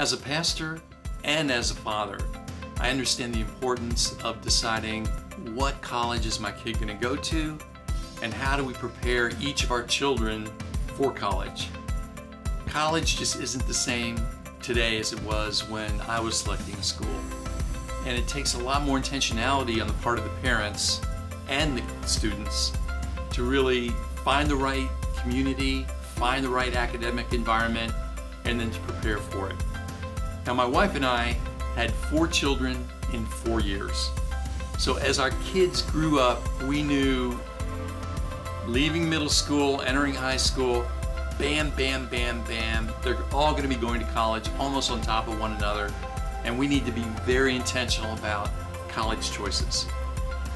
As a pastor and as a father, I understand the importance of deciding what college is my kid going to go to and how do we prepare each of our children for college. College just isn't the same today as it was when I was selecting a school. And it takes a lot more intentionality on the part of the parents and the students to really find the right community, find the right academic environment, and then to prepare for it. Now, my wife and I had 4 children in 4 years. So as our kids grew up, we knew leaving middle school, entering high school, bam, bam, bam, bam, they're all going to be going to college almost on top of one another, and we need to be very intentional about college choices.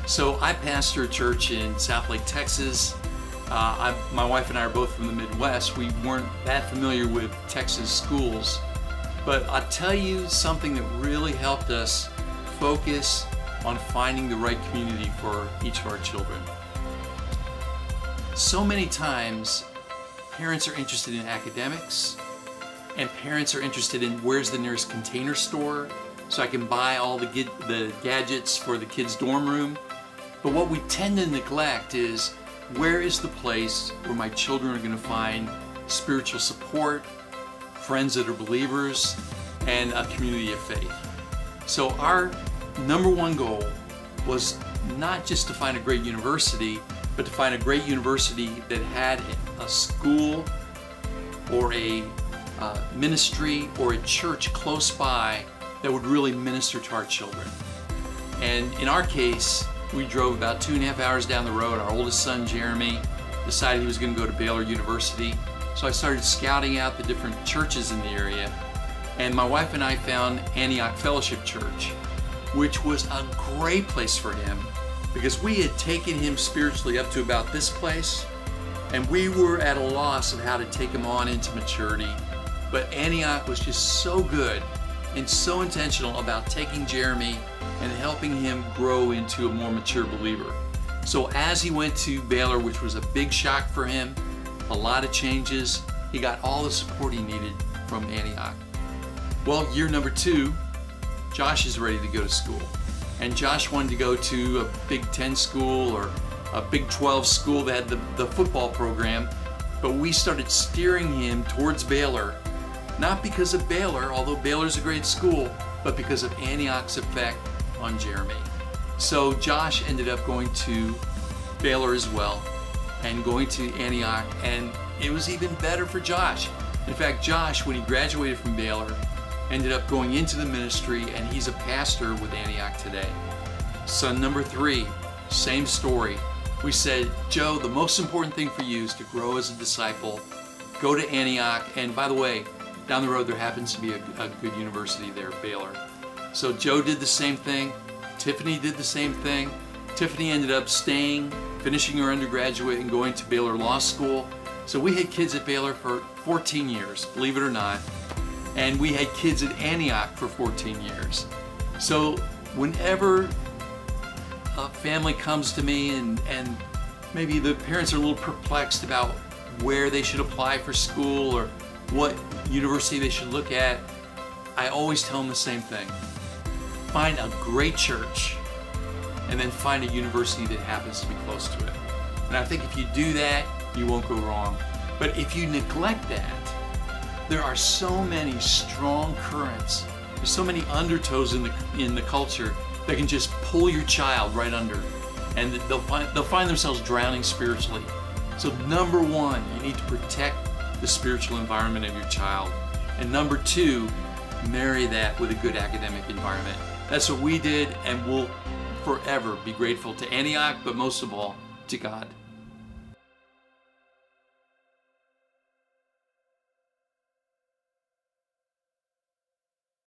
So I pastor a church in Southlake, Texas. My wife and I are both from the Midwest. We weren't that familiar with Texas schools, but I'll tell you something that really helped us focus on finding the right community for each of our children. So many times, parents are interested in academics, and parents are interested in where's the nearest Container store so I can buy all the gadgets for the kids' dorm room. But what we tend to neglect is where is the place where my children are going to find spiritual support, friends that are believers, and a community of faith. So our number one goal was not just to find a great university, but to find a great university that had a school or a ministry or a church close by that would really minister to our children. And in our case, we drove about 2.5 hours down the road. Our oldest son, Jeremy, decided he was going to go to Baylor University. So I started scouting out the different churches in the area. And my wife and I found Antioch Fellowship Church, which was a great place for him because we had taken him spiritually up to about this place, and we were at a loss of how to take him on into maturity. But Antioch was just so good and so intentional about taking Jeremy and helping him grow into a more mature believer. So as he went to Baylor, which was a big shock for him, a lot of changes, he got all the support he needed from Antioch. Well, year number 2, Josh is ready to go to school. And Josh wanted to go to a Big 10 school or a Big 12 school that had the football program, but we started steering him towards Baylor, not because of Baylor, although Baylor's a great school, but because of Antioch's effect on Jeremy. So Josh ended up going to Baylor as well and going to Antioch, and it was even better for Josh. In fact, Josh, when he graduated from Baylor, ended up going into the ministry, and he's a pastor with Antioch today. Son number 3, same story. We said, Joe, the most important thing for you is to grow as a disciple. Go to Antioch, and by the way, down the road there happens to be a good university there, Baylor. So Joe did the same thing. Tiffany did the same thing. Tiffany ended up staying, finishing her undergraduate, and going to Baylor Law School. So we had kids at Baylor for 14 years, believe it or not. And we had kids at Antioch for 14 years. So whenever a family comes to me and maybe the parents are a little perplexed about where they should apply for school or what university they should look at, I always tell them the same thing. Find a great church and then find a university that happens to be close to it. And I think if you do that, you won't go wrong. But if you neglect that, there are so many strong currents, there's so many undertows in the culture that can just pull your child right under, and they'll find themselves drowning spiritually. So number 1, you need to protect the spiritual environment of your child. And number 2, marry that with a good academic environment. That's what we did, and we'll forever be grateful to Antioch, but most of all, to God.